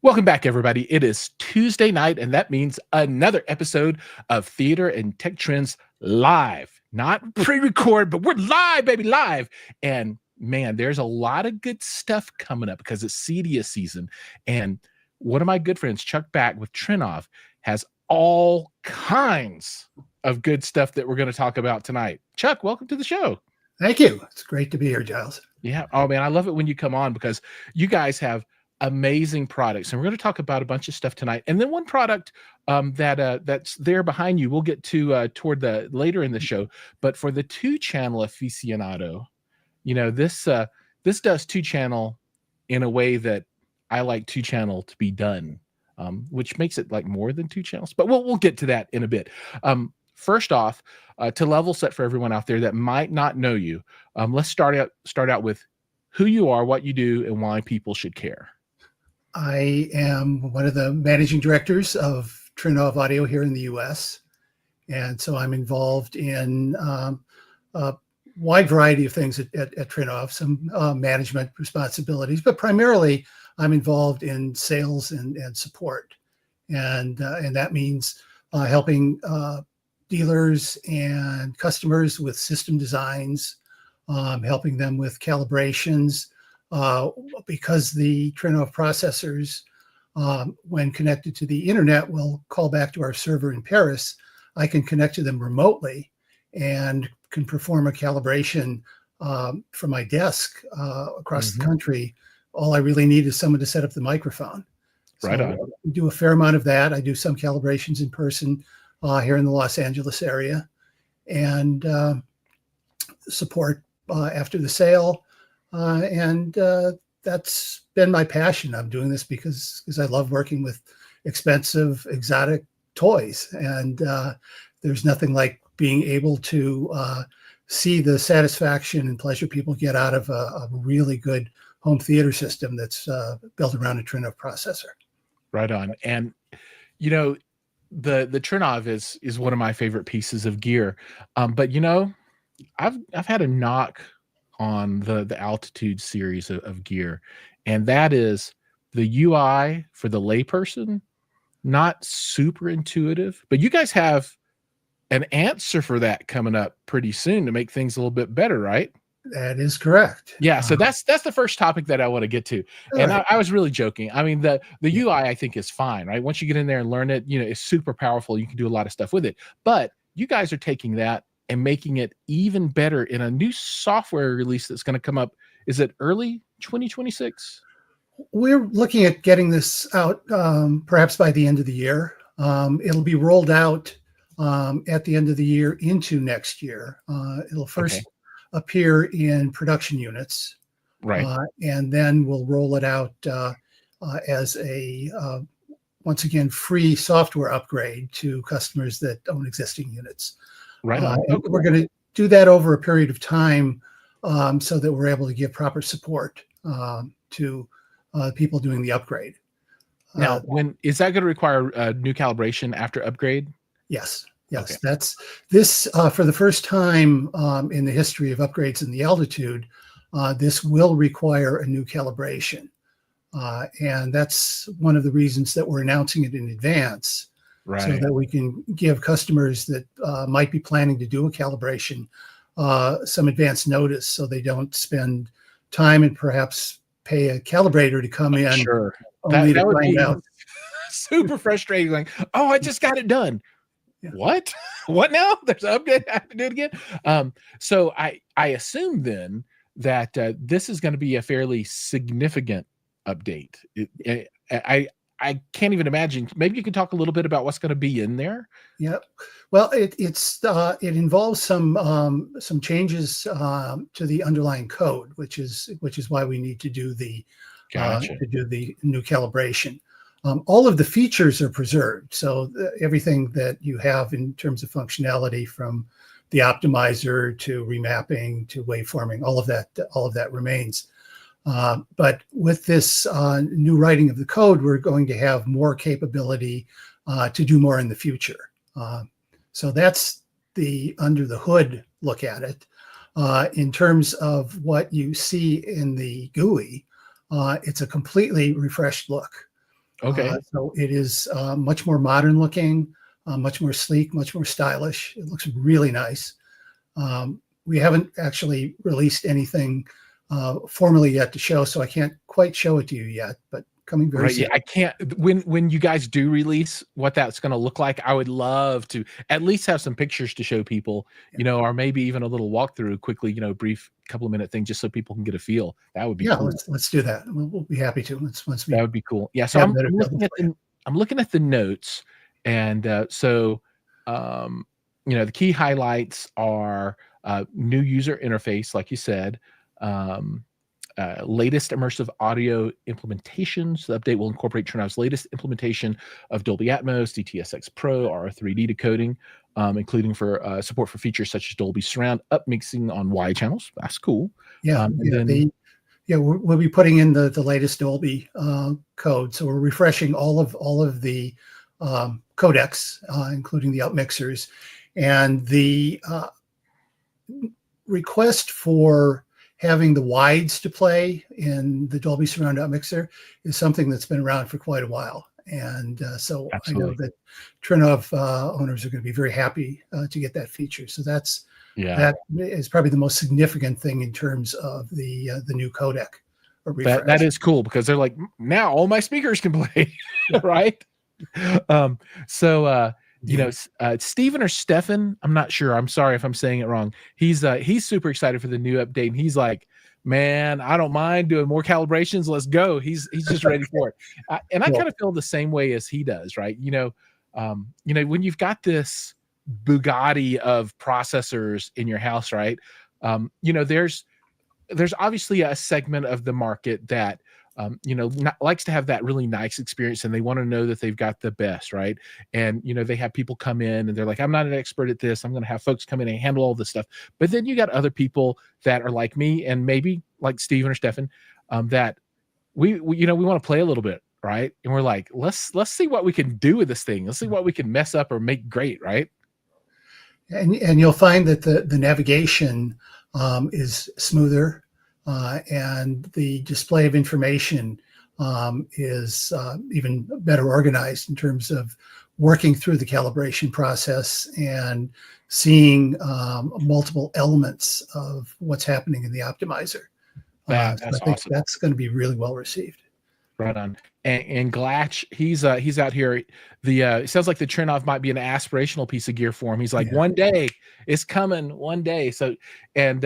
Welcome back, everybody. It is Tuesday night, and that means another episode of Theater and Tech Trends live. Not pre-record, but we're live, baby, live. And man, there's a lot of good stuff coming up because it's CEDIA season. And one of my good friends, Chuck Back with Trinnov, has all kinds of good stuff that we're going to talk about tonight. Chuck, welcome to the show. Thank you. It's great to be here, Giles. Yeah. Oh, man, I love it when you come on because you guys have amazing products, and we're going to talk about a bunch of stuff tonight. And then one product that's there behind you, we'll get to toward the later in the show. But for the 2-channel aficionado, this does 2-channel in a way that I like 2-channel to be done, which makes it like more than 2 channels. But we'll get to that in a bit. First off, to level set for everyone out there that might not know you, let's start out with who you are, what you do, and why people should care. I am one of the managing directors of Trinnov Audio here in the U.S. And so I'm involved in a wide variety of things at Trinnov, some management responsibilities, but primarily I'm involved in sales and support. And that means helping dealers and customers with system designs, helping them with calibrations, because the Trinnov processors, when connected to the internet, will call back to our server in Paris. I can connect to them remotely and can perform a calibration from my desk across the country. All I really need is someone to set up the microphone. Right on. We do a fair amount of that. I do some calibrations in person here in the Los Angeles area, and support after the sale. And that's been my passion. I'm doing this because I love working with expensive, exotic toys. And there's nothing like being able to see the satisfaction and pleasure people get out of a really good home theater system that's built around a Trinnov processor. Right on. And, the Trinnov is one of my favorite pieces of gear. But, I've had a knock on the Altitude series of gear, and that is the UI for the layperson, not super intuitive. But you guys have an answer for that coming up pretty soon to make things a little bit better, right? That is correct. Yeah, so that's the first topic that I want to get to. And I was really joking. I mean, the UI I think is fine, right? Once you get in there and learn it, it's super powerful. You can do a lot of stuff with it. But you guys are taking that and making it even better in a new software release that's going to come up. Is it early 2026? We're looking at getting this out perhaps by the end of the year. It'll be rolled out at the end of the year into next year. It'll first appear in production units, right? And then we'll roll it out as a once again free software upgrade to customers that own existing units. Right on. We're going to do that over a period of time so that we're able to give proper support to people doing the upgrade. Now, when is that going to require a new calibration after upgrade? Yes. Yes, that's this for the first time in the history of upgrades in the Altitude. This will require a new calibration, and that's one of the reasons that we're announcing it in advance, so that we can give customers that might be planning to do a calibration some advance notice, so they don't spend time and perhaps pay a calibrator to come in. Sure, only to find out. Super frustrating. Like, oh, I just got it done. Yeah. What now? There's an update. I have to do it again. So I assume then that this is going to be a fairly significant update. I can't even imagine. Maybe you can talk a little bit about what's going to be in there. Yeah, well, it involves some changes to the underlying code, which is why we need to do the new calibration. All of the features are preserved. So everything that you have in terms of functionality, from the optimizer to remapping to waveforming, all of that remains. But with this new writing of the code, we're going to have more capability to do more in the future. So that's the under the hood look at it. In terms of what you see in the GUI, it's a completely refreshed look. Okay. So it is much more modern looking, much more sleek, much more stylish. It looks really nice. We haven't actually released anything formally yet to show, so I can't quite show it to you yet, but coming very Right. soon. Yeah. I can't, when you guys do release what that's going to look like, I would love to at least have some pictures to show people, or maybe even a little walkthrough quickly, brief couple of minute thing just so people can get a feel. That would be Yeah, cool. let's do that. We'll be happy to once That we would be cool. Yeah. So have I'm, that I'm available looking at for you. I'm looking at the notes, and um, the key highlights are new user interface, like you said, um, latest immersive audio implementations. The update will incorporate Trinov's latest implementation of Dolby Atmos, DTS:X Pro, R3D decoding, including for support for features such as Dolby Surround upmixing on wide channels. That's cool. Yeah, And then we'll be putting in the latest Dolby code. So we're refreshing all of the codecs, including the outmixers, and the request for having the wides to play in the Dolby Surround outmixer is something that's been around for quite a while. And so I know absolutely, that Trinnov owners are going to be very happy to get that feature. So that is probably the most significant thing in terms of the new codec or refresh. that is cool because they're like, now all my speakers can play, right? Um, so Steven or Stefan, I'm not sure. I'm sorry if I'm saying it wrong. He's super excited for the new update, and he's like, man, I don't mind doing more calibrations. Let's go. He's just ready for it. And I Cool. kind of feel the same way as he does, right? When you've got this Bugatti of processors in your house, right? There's obviously a segment of the market that likes to have that really nice experience, and they want to know that they've got the best, right? And they have people come in and they're like, I'm not an expert at this. I'm going to have folks come in and handle all this stuff. But then you got other people that are like me, and maybe like Steven or Stefan, that we want to play a little bit, right? And we're like, let's see what we can do with this thing. Let's see what we can mess up or make great, right? And you'll find that the navigation is smoother, and the display of information is even better organized in terms of working through the calibration process and seeing multiple elements of what's happening in the optimizer. That's so I think awesome. that's going to be really well received. Right on. And Glatch, he's out here. It sounds like the Trinnov might be an aspirational piece of gear for him. He's like, Yeah. one day it's coming, one day. So, and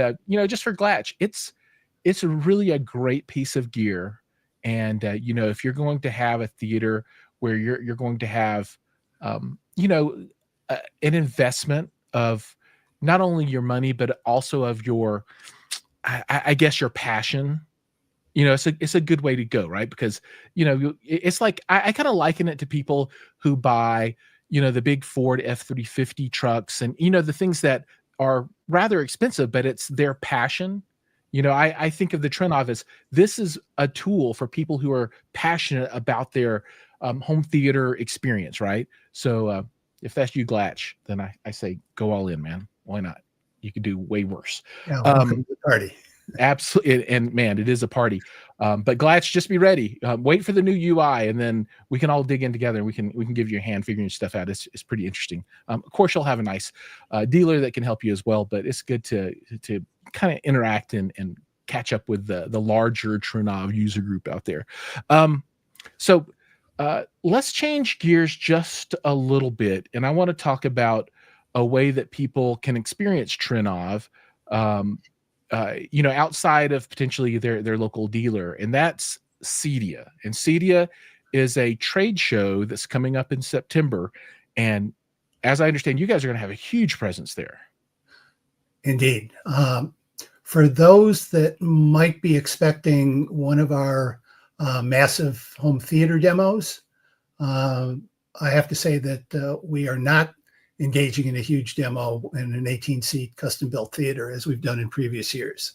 just for Glatch, it's really a great piece of gear. And if you're going to have a theater where you're going to have, an investment of not only your money but also of your, I guess, your passion. It's a good way to go, right? Because it's like I kind of liken it to people who buy the big Ford F-350 trucks, and the things that are rather expensive, but it's their passion. I think of the Trinnov as this is a tool for people who are passionate about their home theater experience, right? So if that's you, Glatch, then I say go all in, man. Why not? You could do way worse. Yeah, welcome to the party. Absolutely. And man, it is a party. But Glatch, just be ready. Wait for the new UI, and then we can all dig in together. And we can give you a hand figuring stuff out. It's pretty interesting. Of course, you'll have a nice dealer that can help you as well. But it's good to kind of interact and catch up with the larger Trinnov user group out there. So let's change gears just a little bit, and I want to talk about a way that people can experience Trinnov. Outside of potentially their local dealer, and that's CEDIA. And CEDIA is a trade show that's coming up in September. And as I understand, you guys are going to have a huge presence there. Indeed. For those that might be expecting one of our massive home theater demos, I have to say that we are not engaging in a huge demo in an 18-seat custom-built theater as we've done in previous years.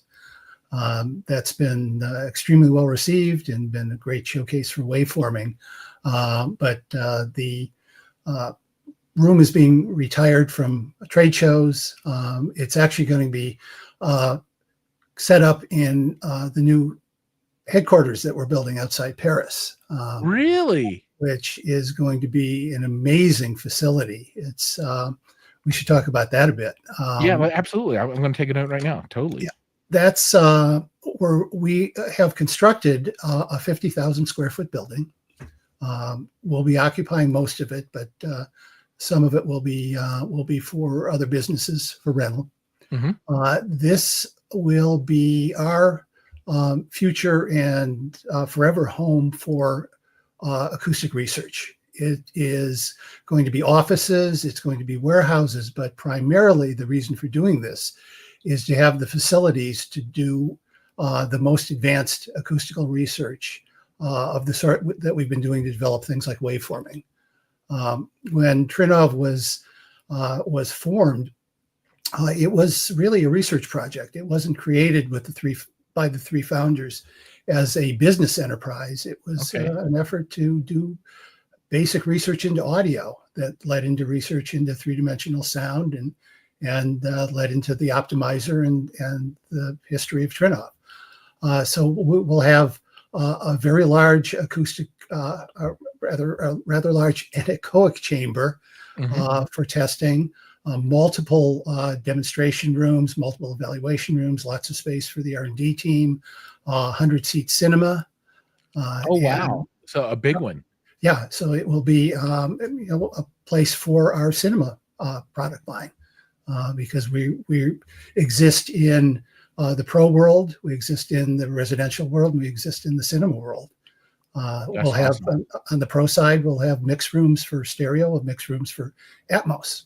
That's been extremely well received and been a great showcase for waveforming. But the room is being retired from trade shows. It's actually going to be set up in the new headquarters that we're building outside Paris. Really? which is going to be an amazing facility. It's we should talk about that a bit. Yeah, well, absolutely. I'm going to take a note right now. Totally. Yeah, that's where we have constructed a 50,000 square foot building. We'll be occupying most of it, but some of it will be for other businesses for rental. This will be our future and forever home for acoustic research. It is going to be offices, it's going to be warehouses, but primarily the reason for doing this is to have the facilities to do the most advanced acoustical research of the sort that we've been doing to develop things like waveforming. When Trinnov was formed, it was really a research project. It wasn't created by the three founders as a business enterprise. It was an effort to do basic research into audio that led into research into three-dimensional sound and led into the optimizer and the history of Trinnov. So we'll have a very large acoustic, rather large anechoic chamber for testing, multiple demonstration rooms, multiple evaluation rooms, lots of space for the R&D team, 100-seat cinema. Oh, wow. So a big one. Yeah, so it will be a place for our cinema product line because we exist in the pro world, we exist in the residential world, and we exist in the cinema world. We'll have awesome. On the pro side, we'll have mixed rooms for stereo and mixed rooms for Atmos.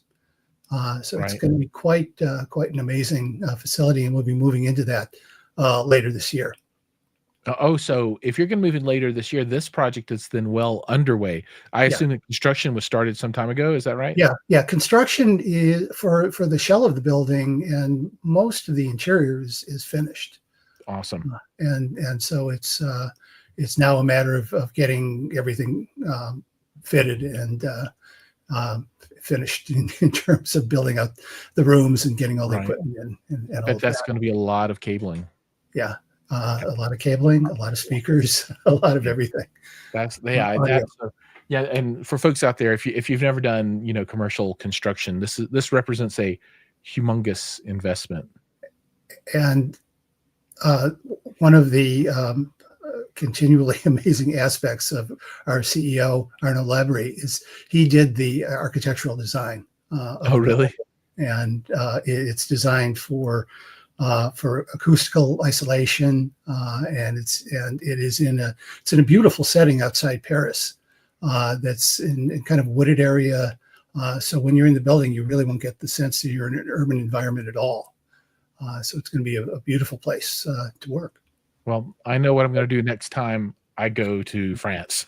So it's going to be quite an amazing facility, and we'll be moving into that later this year. Oh, so if you're going to move in later this year, this project is then well underway. I assume that construction was started some time ago. Is that right? Yeah. Construction is for the shell of the building, and most of the interior is finished. Awesome. And so it's now a matter of getting everything fitted and finished in terms of building out the rooms and getting all the equipment in. And but that's going to be a lot of cabling. Yeah. A lot of cabling, a lot of speakers, a lot of everything. And for folks out there, if you've never done commercial construction, this represents a humongous investment. And one of the continually amazing aspects of our CEO Arno Labrie is he did the architectural design. Oh, really? And it's designed for acoustical isolation, and it is in a beautiful setting outside Paris. That's in kind of wooded area. So when you're in the building, you really won't get the sense that you're in an urban environment at all. So it's going to be a beautiful place to work. Well, I know what I'm going to do next time I go to France.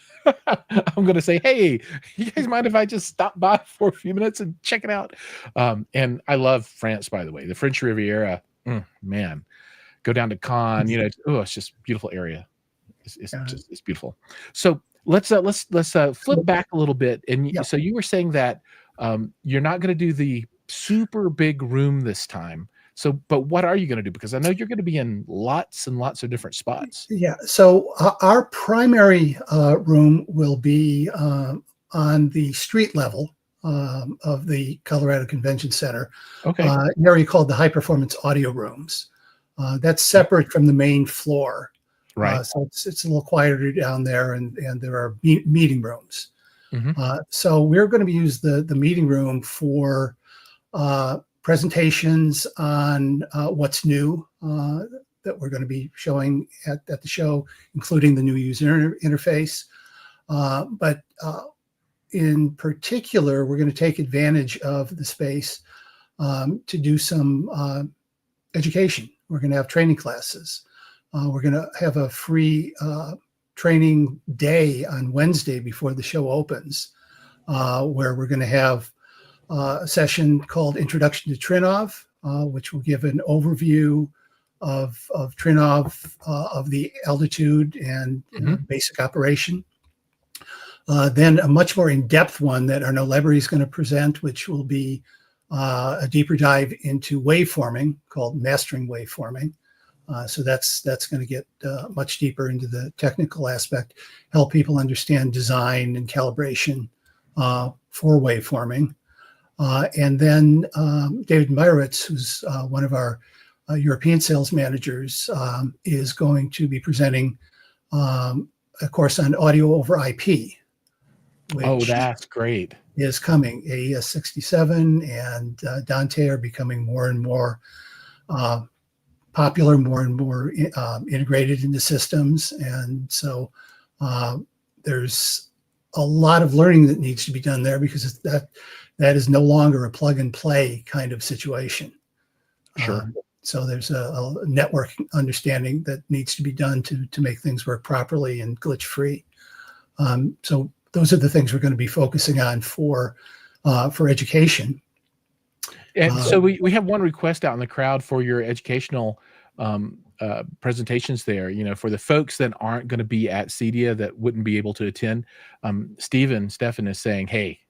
I'm going to say, hey, you guys mind if I just stop by for a few minutes and check it out? And I love France, by the way, the French Riviera. Man, go down to Cannes. It's just a beautiful area. It's beautiful. So let's flip back a little bit. And so you were saying that you're not going to do the super big room this time. So, but what are you going to do? Because I know you're going to be in lots and lots of different spots. Yeah. So our primary room will be on the street level of the Colorado Convention Center. An area called the High Performance Audio Rooms. That's separate from the main floor. Right. So it's a little quieter down there, and there are meeting rooms. So we're going to use the meeting room for presentations on what's new that we're going to be showing at the show, including the new user interface. But in particular, we're going to take advantage of the space to do some education. We're going to have training classes. We're going to have a free training day on Wednesday before the show opens, where we're going to have a session called Introduction to Trinnov, which will give an overview of Trinnov, of the altitude and basic operation. Then a much more in-depth one that Arno Labrie is going to present, which will be a deeper dive into waveforming called Mastering Waveforming. So that's going to get much deeper into the technical aspect, help people understand design and calibration for waveforming. And then David Meyerowitz, who's one of our European sales managers, is going to be presenting a course on audio over IP, which that's great. is coming. AES 67 and Dante are becoming more and more popular, more and more integrated into systems. And so there's a lot of learning that needs to be done there, because that is no longer a plug and play kind of situation. Sure. So there's a network understanding that needs to be done to make things work properly and glitch free. So those are the things we're going to be focusing on for education. And so we have one request out in the crowd for your educational presentations there, for the folks that aren't going to be at CEDIA, that wouldn't be able to attend. Stefan is saying, hey,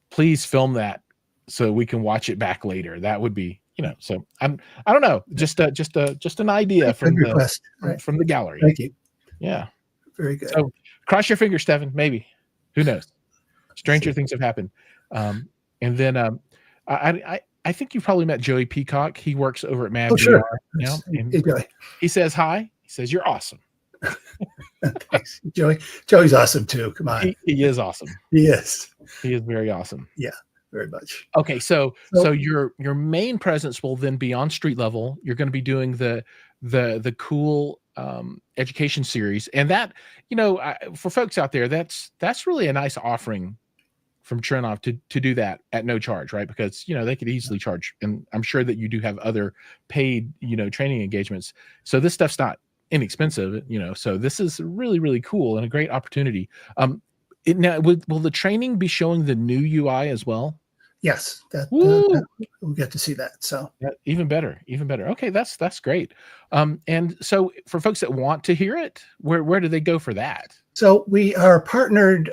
please film that so we can watch it back later. That would be, so I don't know, just an idea from request, from the gallery. Thank you. Yeah. Very good. So cross your fingers, Stefan, maybe. Who knows? Stranger things have happened. And then I think you've probably met Joey Peacock. He works over at Mad sure. now. And Joey. He says hi. He says, you're awesome. Thanks, Joey. Joey's awesome too. Come on. He is awesome. He is. He is very awesome. Yeah, very much. Okay, so your main presence will then be on street level. You're going to be doing the cool education series, and that, for folks out there, that's really a nice offering from Trinnov to do that at no charge, right? Because they could easily charge, and I'm sure that you do have other paid training engagements. So this stuff's not inexpensive, so this is really, really cool and a great opportunity. Now, will the training be showing the new UI as well? Yes, we'll get to see that. So even better. Okay, that's great. And so for folks that want to hear it, where do they go for that? So we are partnered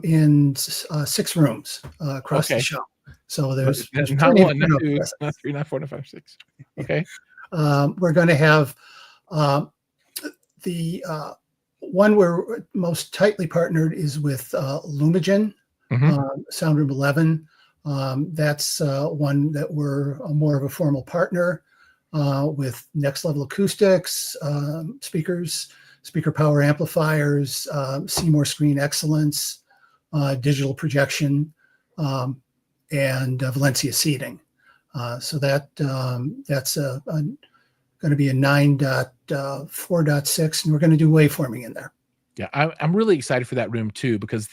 in 6 rooms across the show. So there's not 1, not 2, not 3, not 4, not 5, 6. Okay. We're going to have the one we're most tightly partnered is with Lumigen, Soundroom 11. That's one that we're more of a formal partner with Next Level Acoustics, speakers, speaker power amplifiers, Seymour Screen Excellence, digital projection, and Valencia Seating. So that's going to be a 9.4.6, and we're going to do waveforming in there. Yeah, I'm really excited for that room too, because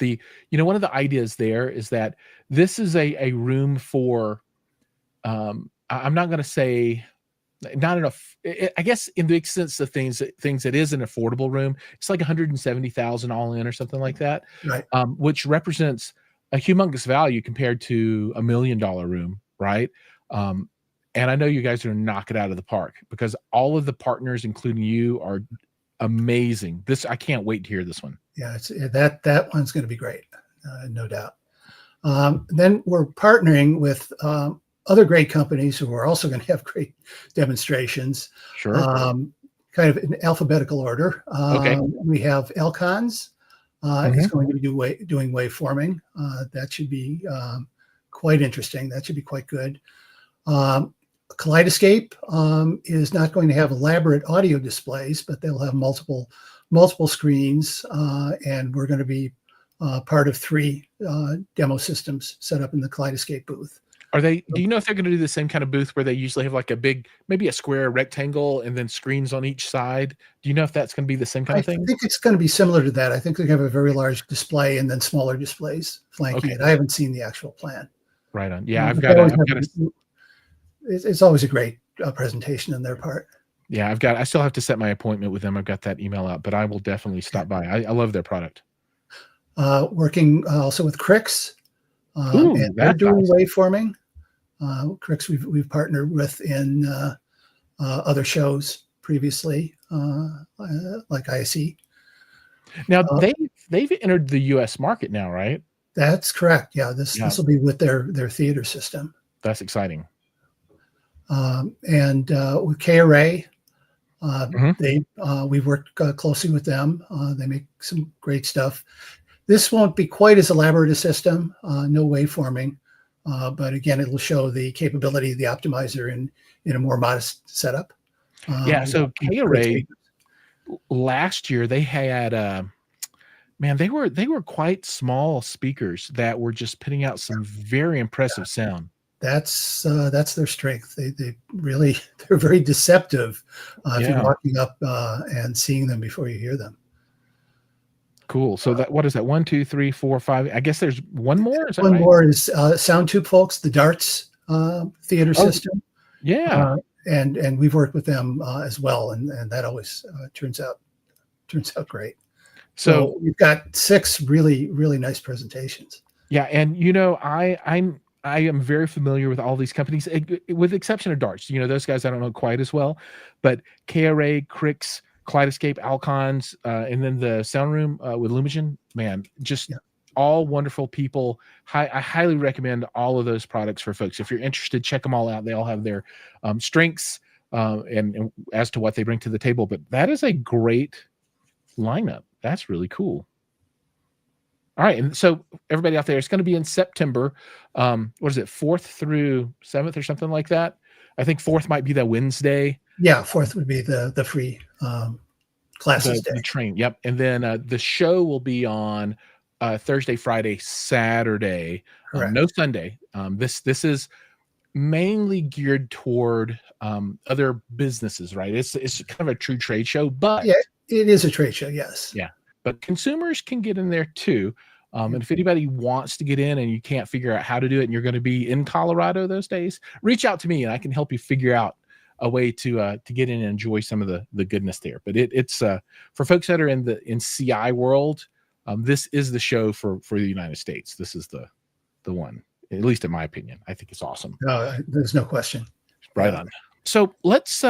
one of the ideas there is that this is a room for, I'm not going to say not enough. I guess in the sense of things that is an affordable room, it's like 170,000 all in or something like that, right? Which represents a humongous value compared to $1 million room, right? And I know you guys are going to knock it out of the park, because all of the partners, including you, are amazing. I can't wait to hear this one. Yeah, that one's going to be great, no doubt. Then we're partnering with other great companies who are also going to have great demonstrations. Sure. Kind of in alphabetical order. Okay. We have Elcons. Is going to be doing waveforming. That should be quite interesting. That should be quite good. Kaleidoscape is not going to have elaborate audio displays, but they'll have multiple screens, and we're going to be part of 3 demo systems set up in the Kaleidoscape booth. Do you know if they're going to do the same kind of booth where they usually have like maybe a square rectangle and then screens on each side? Do you know if that's going to be the same kind of thing? I think it's going to be similar to that. I think they're going to have a very large display and then smaller displays flanking it. I haven't seen the actual plan. Right on. Yeah, it's always a great presentation on their part. Yeah, I still have to set my appointment with them. I've got that email out, but I will definitely stop by. I love their product. Working also with Crix, and they're doing waveforming. Crix we've partnered with in other shows previously, like ISE. Now they've entered the U.S. market now, right? That's correct. Yeah, this will be with their theater system. That's exciting. And with K-Array, Mhm. We've worked closely with them. They make some great stuff. This won't be quite as elaborate a system, no waveforming, but again, it'll show the capability of the optimizer in a more modest setup. Yeah, so With great K-Array speakers. last year they had man, they were quite small speakers that were just putting out some very impressive sound. That's their strength. They really they're very deceptive if you're Yeah, walking up and seeing them before you hear them. cool. So that what is that? 1, 2, 3, 4, 5. I guess there's one more. Is that One right? more is Sound Tube folks, the Darts theater Oh, system, yeah. uh, and we've worked with them as well, and that always turns out great. So So we've got 6 really nice presentations. yeah, and I am very familiar with all these companies, with the exception of Darts. Those guys I don't know quite as well, but KRA, Crix, Kaleidoscape, Alcons, and then the sound room with Lumigen, man, just Yeah. all wonderful people. I highly recommend all of those products for folks. If you're interested, check them all out. They all have their strengths and as to what they bring to the table. But that is a great lineup. That's really cool. All right, and so everybody out there, it's going to be in September. What is it, 4th through 7th or something like that? I think 4th might be that Wednesday. Yeah, 4th would be the free classes The day. train, yep. And then the show will be on Thursday, Friday, Saturday, Correct. no Sunday. This is mainly geared toward other businesses, right? It's kind of a true trade show, but Yeah, it is a trade show. Yes. yeah, but consumers can get in there too. And if anybody wants to get in and you can't figure out how to do it and you're going to be in Colorado those days, reach out to me and I can help you figure out a way to get in and enjoy some of the goodness there. But it's for folks that are in CI world, this is the show for the United States. This is the one, at least in my opinion. I think it's awesome. No, there's no question. Right on. So let's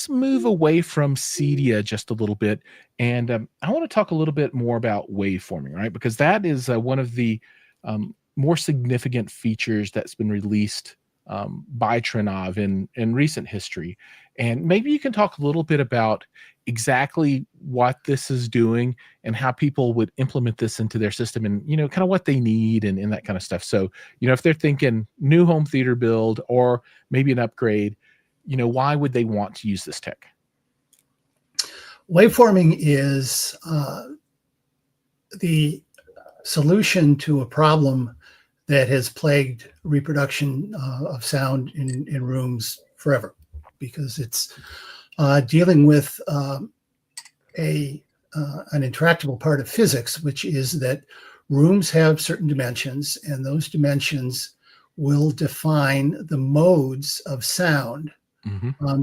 move away from Cedia just a little bit, and I want to talk a little bit more about waveforming, right? Because that is one of the more significant features that's been released by Trinnov in recent history. And maybe you can talk a little bit about exactly what this is doing and how people would implement this into their system, and kind of what they need and that kind of stuff. So if they're thinking new home theater build or maybe an upgrade, why would they want to use this tech? Waveforming is the solution to a problem that has plagued reproduction of sound in rooms forever, because it's dealing with an intractable part of physics, which is that rooms have certain dimensions, and those dimensions will define the modes of sound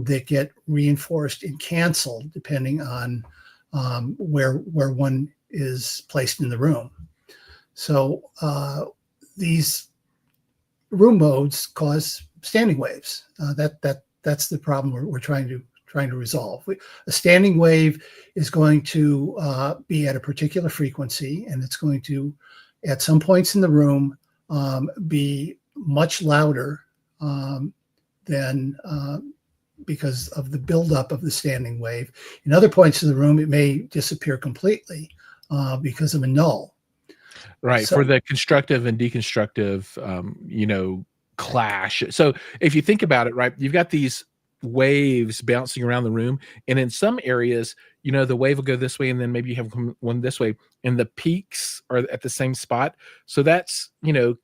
that get reinforced and canceled depending on where one is placed in the room. So these room modes cause standing waves. That's the problem we're trying to resolve. A standing wave is going to be at a particular frequency, and it's going to, at some points in the room, be much louder than because of the buildup of the standing wave. In other points of the room, it may disappear completely because of a null. Right. So, For the constructive and deconstructive, clash. So if you think about it, right, you've got these waves bouncing around the room, and in some areas, the wave will go this way, and then maybe you have one this way, and the peaks are at the same spot. So that's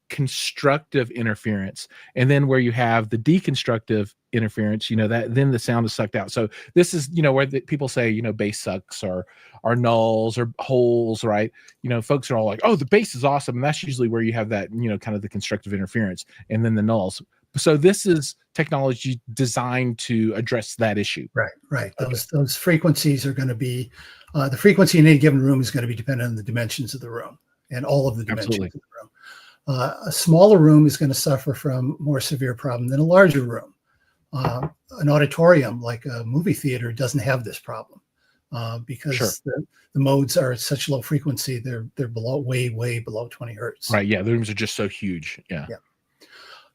constructive interference. And then where you have the deconstructive interference, that then the sound is sucked out. So this is where people say bass sucks or nulls or holes, right? Folks are all like, oh, the bass is awesome, and that's usually where you have that kind of the constructive interference, and then the nulls. So this is technology designed to address that issue. Right. Those frequencies are going to be the frequency in any given room is going to be dependent on the dimensions of the room and all of the dimensions of the room. A smaller room is going to suffer from more severe problem than a larger room. An auditorium like a movie theater doesn't have this problem because the modes are at such low frequency. They're below way below 20 hertz. Right. Yeah. The rooms are just so huge. Yeah.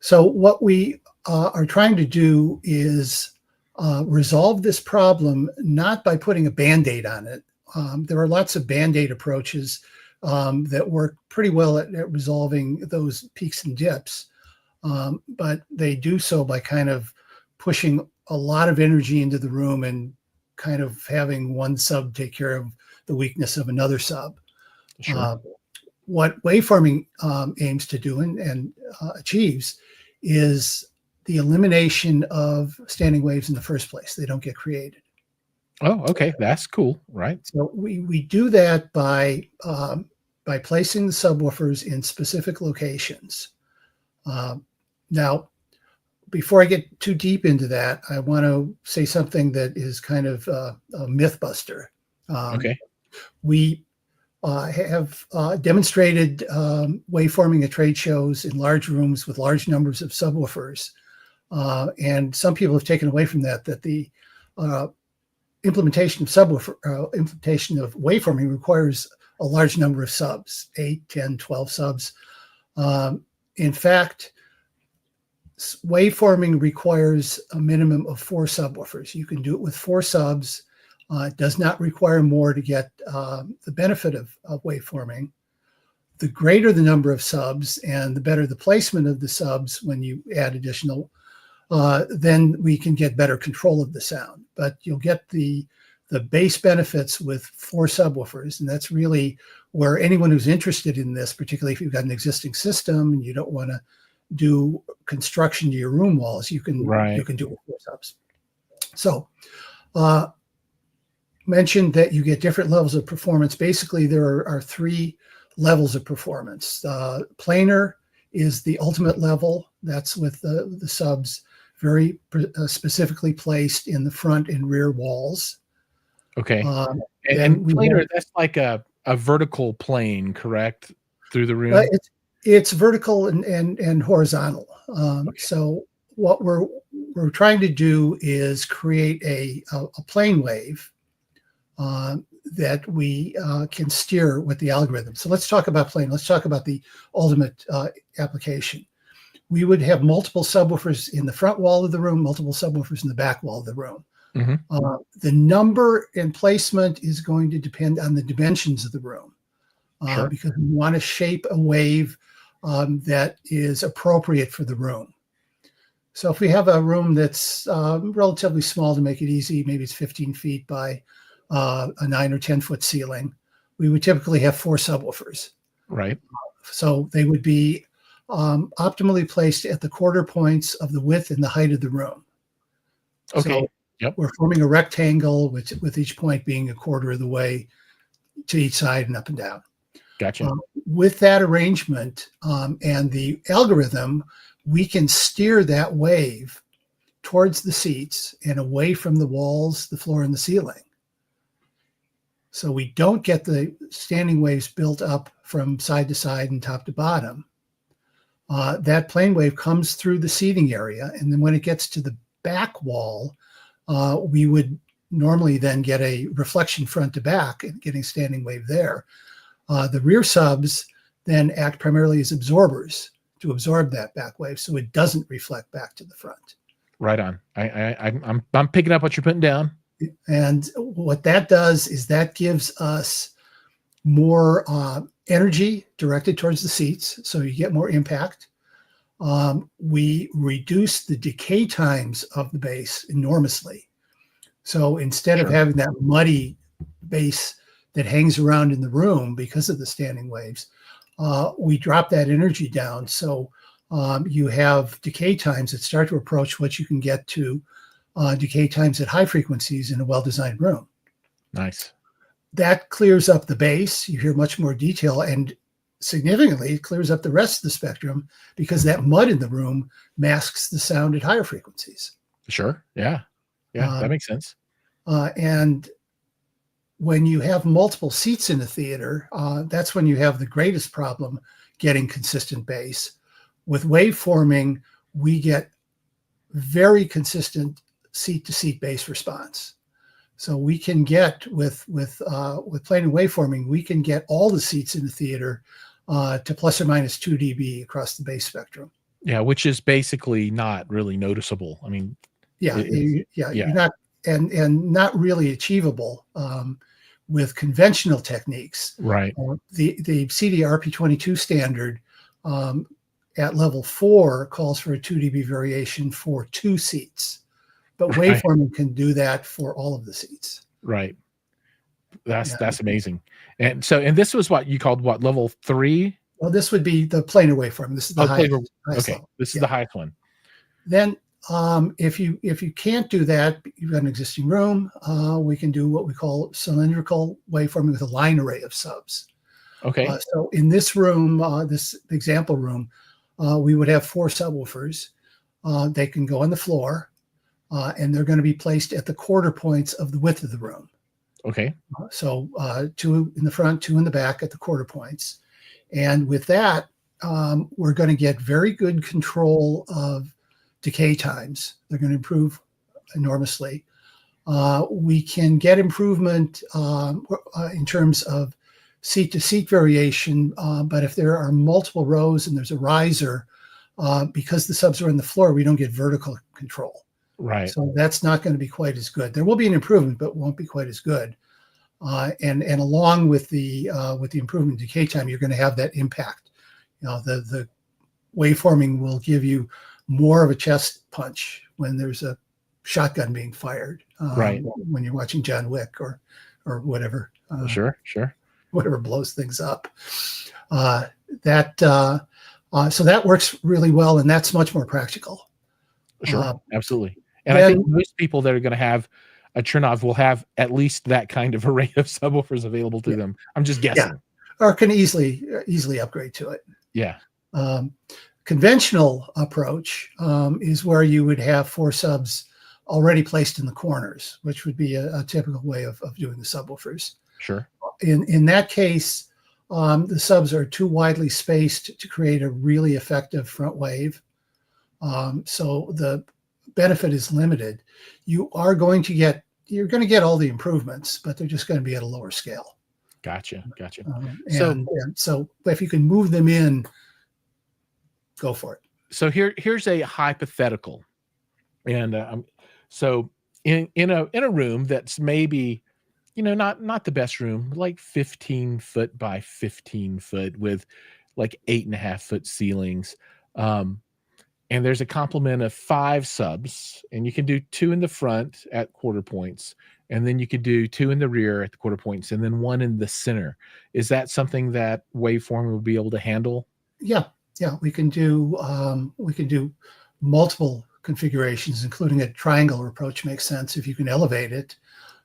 So what we are trying to do is resolve this problem not by putting a Band-Aid on it. There are lots of Band-Aid approaches that work pretty well at resolving those peaks and dips, but they do so by kind of pushing a lot of energy into the room and kind of having one sub take care of the weakness of another sub. Sure. What waveforming aims to do and achieves is the elimination of standing waves in the first place. They don't get created. Oh, okay. That's cool. Right. So we do that by placing the subwoofers in specific locations. Now, before I get too deep into that, I want to say something that is kind of a myth buster. Okay. We have demonstrated waveforming at trade shows in large rooms with large numbers of subwoofers. And some people have taken away from that the implementation of implementation of waveforming requires a large number of subs, 8, 10, 12 subs. In fact, waveforming requires a minimum of 4 subwoofers. You can do it with 4 subs. It does not require more to get the benefit of waveforming. The greater the number of subs and the better the placement of the subs when you add additional, then we can get better control of the sound. But you'll get the base benefits with 4 subwoofers, and that's really where anyone who's interested in this, particularly if you've got an existing system and you don't want to do construction to your room walls, you can do it with 4 subs. So mentioned that you get different levels of performance. Basically, there are 3 levels of performance. Planar is the ultimate level. That's with the subs very specifically placed in the front and rear walls. Okay. And planar, that's like a vertical plane, correct? Through the room? It's vertical and horizontal. Okay. So what we're trying to do is create a plane wave that we can steer with the algorithm. So let's talk about plane. Let's talk about the ultimate application. We would have multiple subwoofers in the front wall of the room, multiple subwoofers in the back wall of the room. Mm-hmm. The number and placement is going to depend on the dimensions of the room, sure, because we want to shape a wave that is appropriate for the room. So if we have a room that's relatively small to make it easy, maybe it's 15 feet by a 9 or 10 foot ceiling, we would typically have 4 subwoofers. Right. So they would be optimally placed at the quarter points of the width and the height of the room. Okay. So yep. We're forming a rectangle with each point being a quarter of the way to each side and up and down. Gotcha. With that arrangement and the algorithm, we can steer that wave towards the seats and away from the walls, the floor, and the ceiling. So we don't get the standing waves built up from side to side and top to bottom. That plane wave comes through the seating area, and then when it gets to the back wall, we would normally then get a reflection front to back and getting standing wave there. The rear subs then act primarily as absorbers to absorb that back wave, so it doesn't reflect back to the front. Right on. I'm picking up what you're putting down. And what that does is that gives us more energy directed towards the seats, so you get more impact. We reduce the decay times of the bass enormously. So instead of having that muddy bass that hangs around in the room because of the standing waves, we drop that energy down. So you have decay times that start to approach what you can get to decay times at high frequencies in a well-designed room. Nice. That clears up the bass. You hear much more detail, and significantly it clears up the rest of the spectrum because that mud in the room masks the sound at higher frequencies. Sure. Yeah. Yeah, that makes sense. And when you have multiple seats in a theater, that's when you have the greatest problem getting consistent bass. With waveforming, we get very consistent seat-to-seat bass response. So we can get with planar waveforming, we can get all the seats in the theater to plus or minus 2 dB across the bass spectrum. Yeah, which is basically not really noticeable. I mean, Yeah, Yeah. you're not, and not really achievable with conventional techniques. Right. The CDRP22 standard um, at level 4 calls for a 2 dB variation for 2 seats, but Right. waveforming can do that for all of the seats. Right. Yeah. That's amazing. And so, and this was what you called what, level 3? Well, this would be the planar waveform. This is the Oh, flavor. highest Okay, level. this is Yeah. the highest one. Then, if you can't do that, you've got an existing room. We can do what we call cylindrical waveforming with a line array of subs. Okay. So in this room, this example room, we would have 4 subwoofers. They can go on the floor, and they're going to be placed at the quarter points of the width of the room. Okay. So 2 in the front, 2 in the back at the quarter points. And with that, we're going to get very good control of decay times. They're going to improve enormously. We can get improvement in terms of seat-to-seat variation, but if there are multiple rows and there's a riser, because the subs are on the floor, we don't get vertical control. Right. So that's not going to be quite as good. There will be an improvement, but won't be quite as good. And along with the improvement in decay time, you're going to have that impact. The waveforming will give you more of a chest punch when there's a shotgun being fired. Right. When you're watching John Wick or whatever. Sure. Whatever blows things up. So that works really well, and that's much more practical. Sure. Absolutely. And I think most people that are going to have a Trinnov will have at least that kind of array of subwoofers available to them. I'm just guessing. Yeah. Or can easily upgrade to it. Yeah. Conventional approach is where you would have 4 subs already placed in the corners, which would be a typical way of doing the subwoofers. Sure. In that case, the subs are too widely spaced to create a really effective front wave. So the benefit is limited. You're going to get all the improvements, but they're just going to be at a lower scale. Gotcha. So if you can move them in, go for it. So here's a hypothetical, and so in a room that's maybe, not the best room, like 15 foot by 15 foot with like 8.5 foot ceilings. And there's a complement of 5 subs, and you can do 2 in the front at quarter points, and then you could do 2 in the rear at the quarter points, and then 1 in the center. Is that something that waveform will be able to handle? Yeah, we can do multiple configurations, including a triangle approach makes sense if you can elevate it.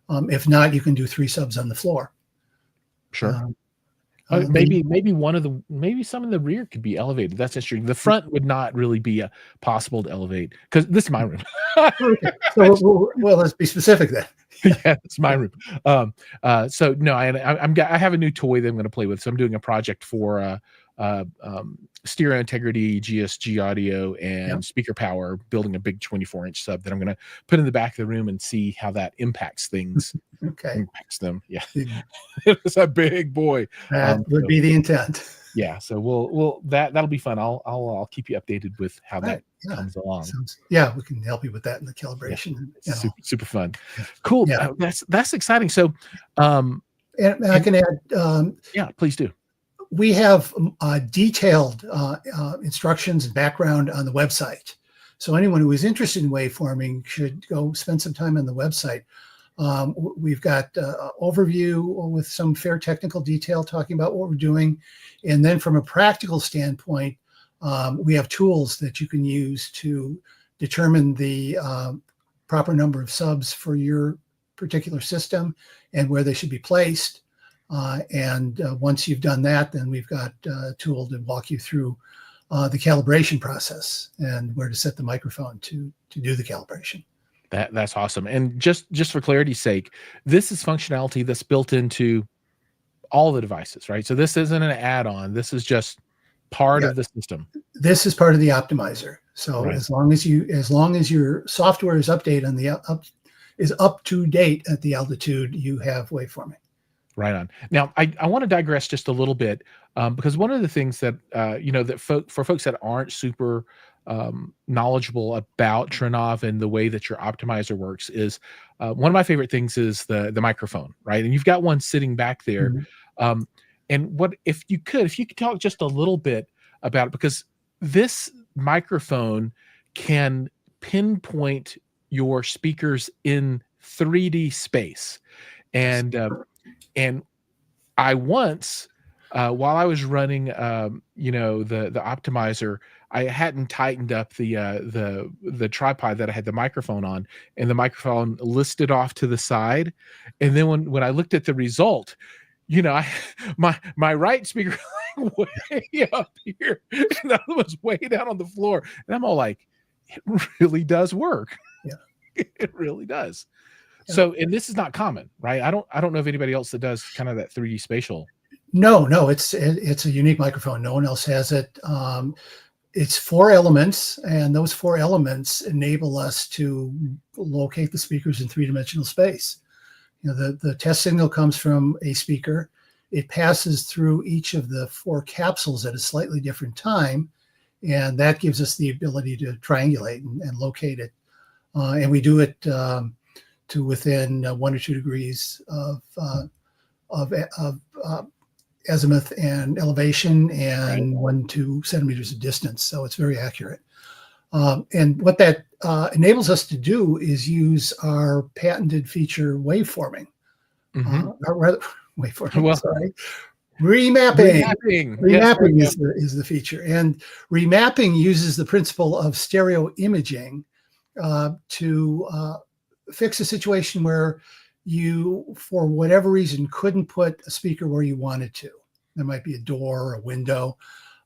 If not, you can do 3 subs on the floor. Sure. Maybe some of the rear could be elevated. That's interesting. The front would not really be possible to elevate because this is my room. Okay. So let's be specific then. Yeah, it's my room. So no, I have a new toy that I'm going to play with. So I'm doing a project for stereo integrity, GSG audio, and speaker power, building a big 24-inch sub that I'm going to put in the back of the room and see how that impacts things. Okay. Impacts them. Yeah. It's a big boy. That would be the intent. Yeah. So that'll be fun. I'll keep you updated with how that comes along. We can help you with that in the calibration. Super fun. Cool. Yeah. That's exciting. So and I can add please do. We have detailed instructions and background on the website. So anyone who is interested in waveforming should go spend some time on the website. We've got overview with some fair technical detail talking about what we're doing. And then from a practical standpoint, we have tools that you can use to determine the proper number of subs for your particular system and where they should be placed. And once you've done that, then we've got a tool to walk you through the calibration process and where to set the microphone to do the calibration. That's awesome. And just for clarity's sake, this is functionality that's built into all the devices, right? So this isn't an add-on. This is just part of the system. This is part of the optimizer. So as long as your software is updated is up to date at the altitude, you have waveforming. Right on. Now, I want to digress just a little bit because one of the things that for folks that aren't super knowledgeable about Trinnov and the way that your optimizer works is one of my favorite things is the microphone, right? And you've got one sitting back there. Mhm. And what if you could talk just a little bit about it, because this microphone can pinpoint your speakers in 3D space. And I once, while I was running, the optimizer, I hadn't tightened up the tripod that I had the microphone on, and the microphone listed off to the side. And then when I looked at the result, my right speaker way up here, and the other was way down on the floor, and I'm all like, it really does work. Yeah. It really does. Yeah. So, and this is not common, right? I don't know of anybody else that does kind of that 3D spatial. No, it's a unique microphone. No one else has it. It's 4 elements, and those 4 elements enable us to locate the speakers in 3-dimensional space. The test signal comes from a speaker. It passes through each of the 4 capsules at a slightly different time, and that gives us the ability to triangulate and locate it. And we do it to within 1 or 2 degrees of azimuth and elevation, and Right. 1-2 centimeters of distance. So it's very accurate. And what that enables us to do is use our patented feature waveforming. Rather, waveforming, Well, sorry. Remapping. Remapping. Yes, is the feature. And remapping uses the principle of stereo imaging to fix a situation where you, for whatever reason, couldn't put a speaker where you wanted to. There might be a door or a window.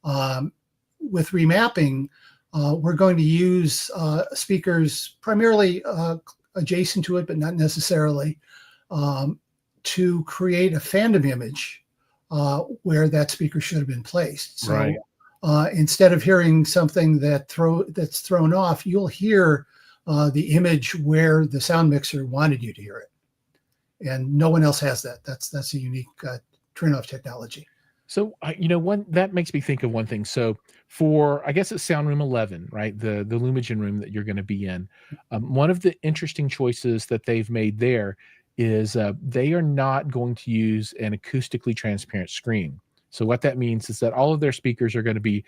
With remapping, we're going to use speakers primarily adjacent to it, but not necessarily, to create a phantom image where that speaker should have been placed. So right. Instead of hearing something that's thrown off, you'll hear the image where the sound mixer wanted you to hear it. And no one else has that. That's a unique Trinnov technology. So, one that makes me think of one thing. So, for I guess it's sound room 11, right? The Lumigen room that you're going to be in. One of the interesting choices that they've made there is they are not going to use an acoustically transparent screen. So, what that means is that all of their speakers are going to be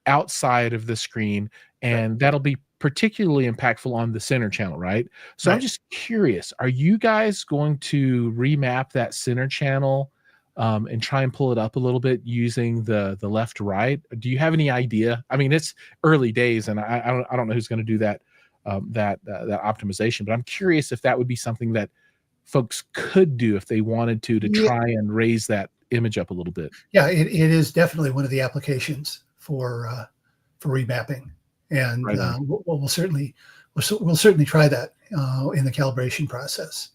outside of the screen, and that'll be particularly impactful on the center channel, right? So Right. I'm just curious, are you guys going to remap that center channel and try and pull it up a little bit using the left right? Do you have any idea? I mean, it's early days, and I don't know who's going to do that that optimization, but I'm curious if that would be something that folks could do if they wanted to Yeah. try and raise that image up a little bit. Yeah, it is definitely one of the applications for remapping, and Right on. we'll certainly try that in the calibration process.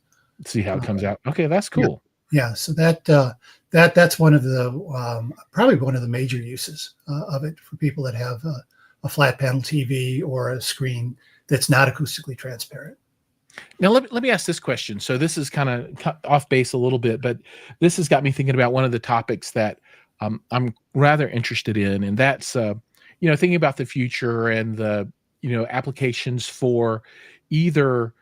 See how it comes out. Okay, that's cool. Yeah, so that's one of the probably one of the major uses of it for people that have a flat panel TV or a screen that's not acoustically transparent. Now, let me ask this question. So this is kind of off base a little bit, but this has got me thinking about one of the topics that I'm rather interested in, and that's thinking about the future and the applications for either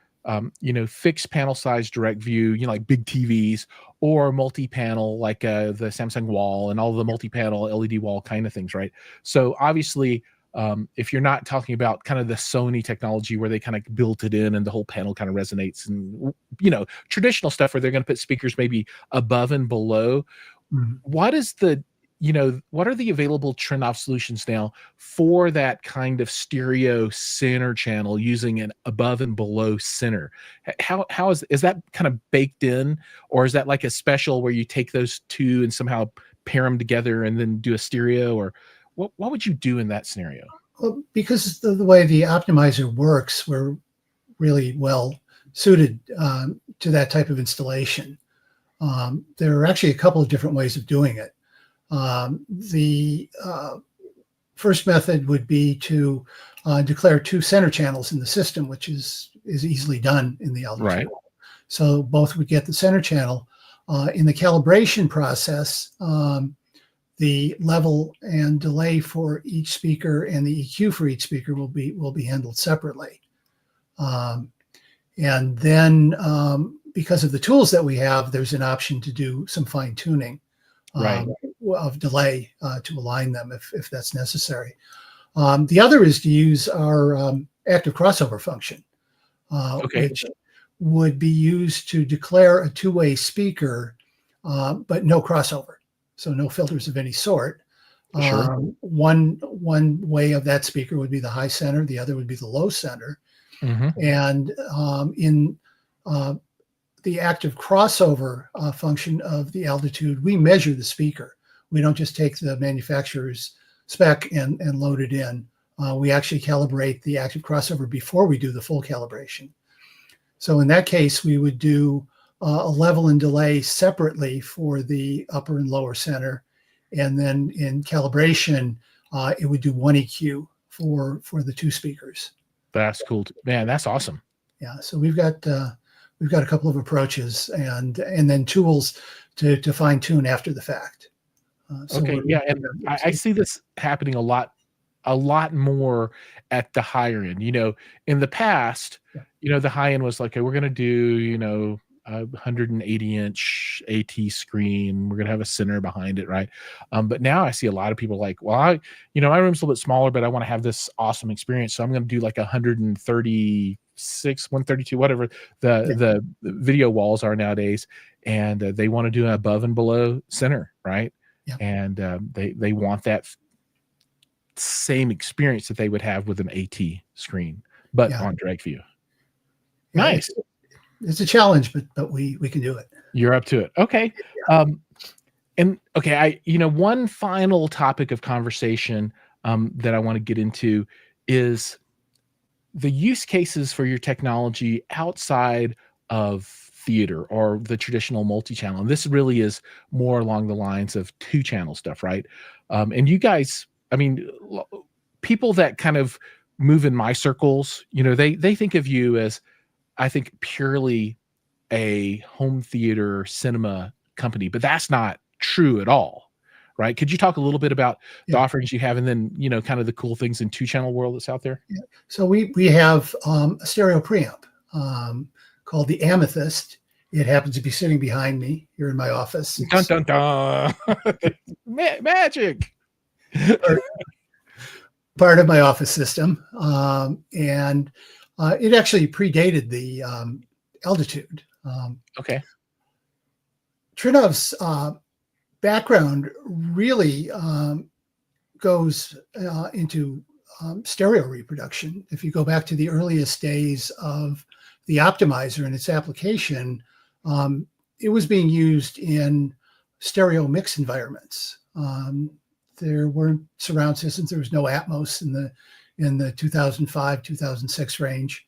fixed panel size direct view, like big TVs, or multi-panel like the Samsung wall and all the multi-panel LED wall kind of things, right? So obviously, if you're not talking about kind of the Sony technology where they kind of built it in and the whole panel kind of resonates, and traditional stuff where they're going to put speakers maybe above and below. Mhm. What are the available Trinnov solutions now for that kind of stereo center channel using an above and below center? How is that kind of baked in, or is that like a special where you take those two and somehow pair them together and then do a stereo, or what would you do in that scenario? Well, because the way the optimizer works, we're really well suited to that type of installation. There are actually a couple of different ways of doing it. The first method would be to declare 2 center channels in the system, which is easily done in the Alder Right. tool. So both would get the center channel. In the calibration process, the level and delay for each speaker and the EQ for each speaker will be handled separately. And then because of the tools that we have, there's an option to do some fine tuning of delay to align them if that's necessary. The other is to use our active crossover function, which would be used to declare a two-way speaker, but no crossover. So no filters of any sort. Sure. One way of that speaker would be the high center. The other would be the low center. And in the active crossover function of the altitude, we measure the speaker. We don't just take the manufacturer's spec and load it in. We actually calibrate the active crossover before we do the full calibration. So in that case, we would do a level and delay separately for the upper and lower center. And then in calibration, it would do one EQ for the two speakers. That's cool. Man, that's awesome. Yeah. So we've got a couple of approaches and then tools to fine tune after the fact. Okay. Yeah. And I see this happening a lot more at the higher end. In the past, the high end was like, okay, we're going to do, a 180-inch AT screen. We're going to have a center behind it, right? But now I see a lot of people like, well, my room's a little bit smaller, but I want to have this awesome experience. So I'm going to do like 136, 132, whatever the video walls are nowadays. And they want to do an above and below center, right? Yeah. And they want that same experience that they would have with an AT screen, but on direct view. Yeah, nice. It's a challenge, but we can do it. You're up to it. Okay. And okay, one final topic of conversation that I want to get into is the use cases for your technology outside of theater or the traditional multi-channel. And this really is more along the lines of two-channel stuff, right? And you guys, people that kind of move in my circles, they think of you as, I think, purely a home theater cinema company, but that's not true at all, right? Could you talk a little bit about the offerings you have and then, kind of the cool things in two-channel world that's out there? Yeah. So we have a stereo preamp called the Amethyst. It happens to be sitting behind me here in my office. Dun, dun, dun. Magic. Part of my office system. And it actually predated the altitude. Okay. Trinnov's background really goes into stereo reproduction. If you go back to the earliest days of the optimizer and its application, it was being used in stereo mix environments. There weren't surround systems. There was no Atmos in the 2005, 2006 range.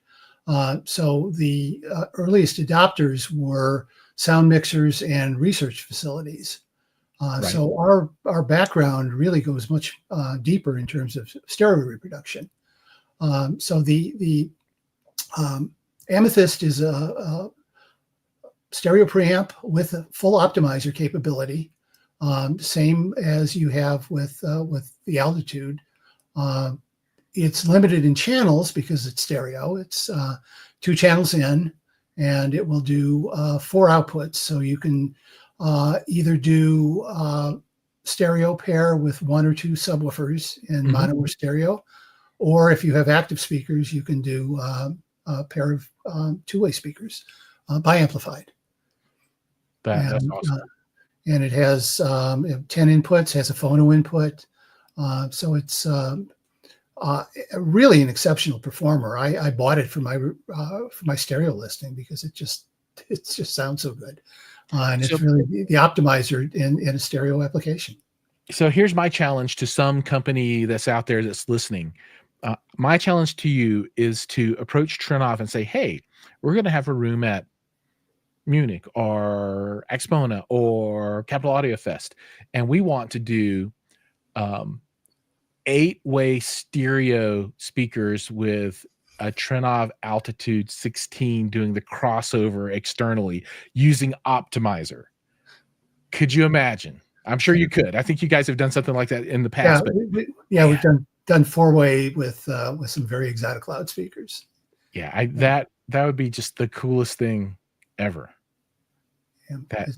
So the earliest adopters were sound mixers and research facilities. Right. So our background really goes much deeper in terms of stereo reproduction. So the Amethyst is a stereo preamp with a full optimizer capability, same as you have with the Altitude. It's limited in channels because it's stereo. It's 2 channels in, and it will do 4 outputs. So you can either do stereo pair with 1 or 2 subwoofers in mono or stereo, or if you have active speakers, you can do a pair of 2-way speakers bi-amplified. That's awesome. And it has 10 inputs, has a phono input. So it's really an exceptional performer. I bought it for my stereo listing because it just sounds so good. And it's really the optimizer in a stereo application. So here's my challenge to some company that's out there that's listening. My challenge to you is to approach Trinnov and say, hey, we're going to have a room at Munich or Expona or Capital Audio Fest, and we want to do 8-way stereo speakers with a Trinnov Altitude 16 doing the crossover externally using optimizer. Could you imagine? I'm sure you could. I think you guys have done something like that in the Yeah, past, but we've done 4-way with some very exotic loudspeakers. yeah, that would be just the coolest thing ever. Yeah, That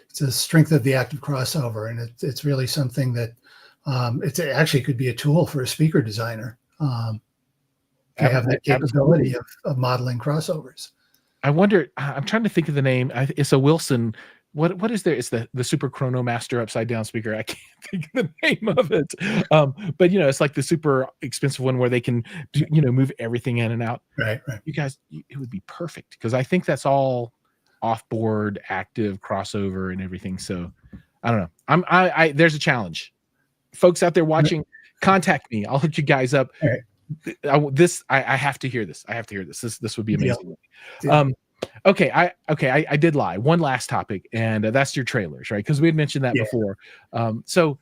it's a strength of the active crossover, and it's really something that it actually could be a tool for a speaker designer to have that capability of modeling crossovers. I wonder. I'm trying to think of the name. It's a Wilson. What is there? It's the Super Chrono Master upside down speaker. I can't think of the name of it. But it's like the super expensive one where they can move everything in and out. Right. You guys, it would be perfect because I think that's all off-board, active crossover and everything. So I don't know. I there's a challenge. Folks out there watching, contact me. I'll hook you guys up. All right. I have to hear this. I have to hear this. This would be amazing. Yeah. Okay. I did lie. One last topic, and that's your trailers, right? Because we had mentioned that before. So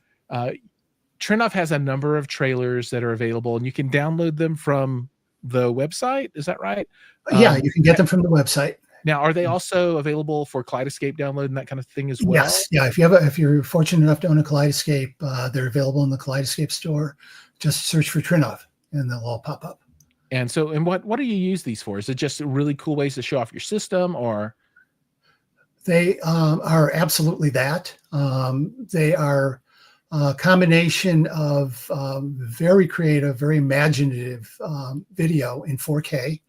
Trinnov has a number of trailers that are available, and you can download them from the website. Is that right? Yeah, you can get them from the website. Now, are they also available for Kaleidoscape download and that kind of thing as well? Yes. Yeah. If you're fortunate enough to own a Kaleidoscape, they're available in the Kaleidoscape store. Just search for Trinnov, and they'll all pop up. And so, what do you use these for? Is it just really cool ways to show off your system, or? They are absolutely that. They are a combination of very creative, very imaginative video in 4K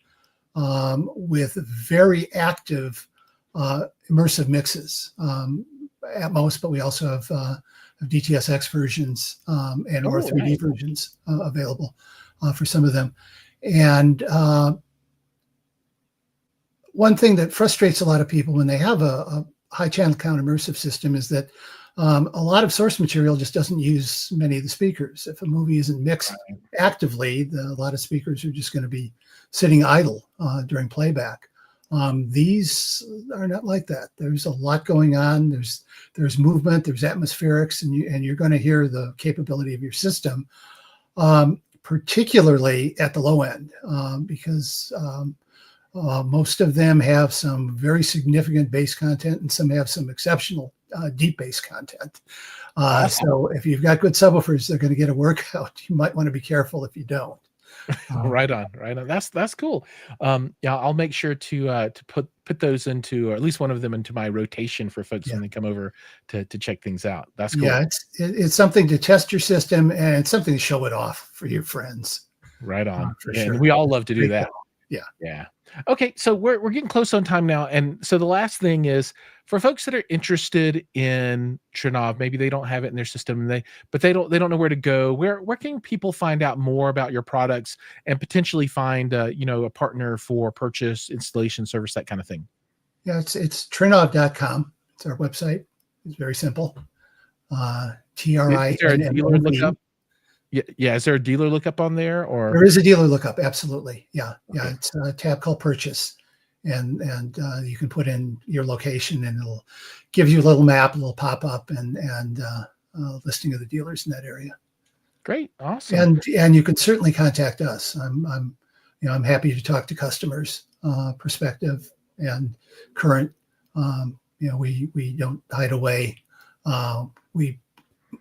with very active immersive mixes at most, but we also have DTSX versions and or 3D versions available for some of them. And one thing that frustrates a lot of people when they have a high channel count immersive system is that a lot of source material just doesn't use many of the speakers. If a movie isn't mixed actively, a lot of speakers are just going to be sitting idle during playback. These are not like that. There's a lot going on. There's movement, there's atmospherics, and you're going to hear the capability of your system, particularly at the low end, because most of them have some very significant bass content, and some have some exceptional deep bass content. So if you've got good subwoofers, they're going to get a workout. You might want to be careful if you don't. Right on. That's cool. Yeah, I'll make sure to put those into, or at least one of them into my rotation for folks when they come over to check things out. That's cool. Yeah, it's something to test your system, and it's something to show it off for your friends. Right on. For sure. sure. And we all love to do that. Yeah. Okay, so we're getting close on time now, and so the last thing is for folks that are interested in Trinnov, maybe they don't have it in their system, but they don't know where to go. Where can people find out more about your products and potentially find a partner for purchase, installation, service, that kind of thing? Yeah, it's trinnov.com. It's our website. It's very simple. Trinnov. Is there a dealer lookup? Yeah. Is there a dealer lookup on there, or? There is a dealer lookup. Absolutely. Yeah. Okay. It's a tab called purchase, and you can put in your location, and it'll give you a little map, a little pop up, and a listing of the dealers in that area. Great. Awesome. And you can certainly contact us. I'm happy to talk to customers, prospective and current. We don't hide away. We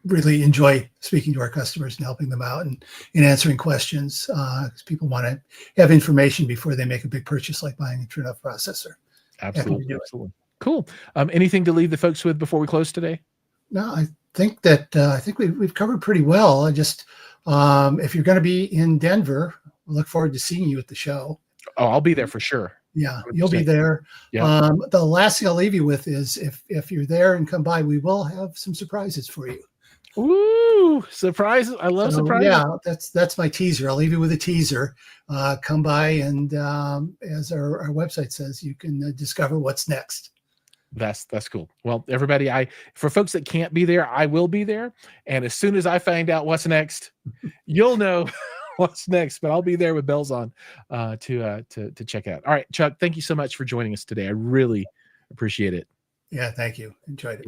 really enjoy speaking to our customers and helping them out and answering questions, because people want to have information before they make a big purchase like buying a Trinnov processor. Absolutely. Cool. Anything to leave the folks with before we close today? No, I think that we've covered pretty well. I just if you're going to be in Denver, we look forward to seeing you at the show. Oh, I'll be there for sure. Yeah, you'll be there. Yeah. The last thing I'll leave you with is if you're there and come by, we will have some surprises for you. Ooh, surprises. I love surprises. Yeah, that's my teaser. I'll leave you with a teaser. Come by, and as our website says, you can discover what's next. That's cool. Well, everybody, for folks that can't be there, I will be there. And as soon as I find out what's next, you'll know what's next. But I'll be there with bells on to check out. All right, Chuck, thank you so much for joining us today. I really appreciate it. Yeah, thank you. Enjoyed it.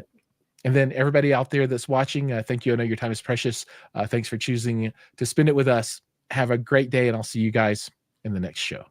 And then everybody out there that's watching, thank you. I know your time is precious. Thanks for choosing to spend it with us. Have a great day, and I'll see you guys in the next show.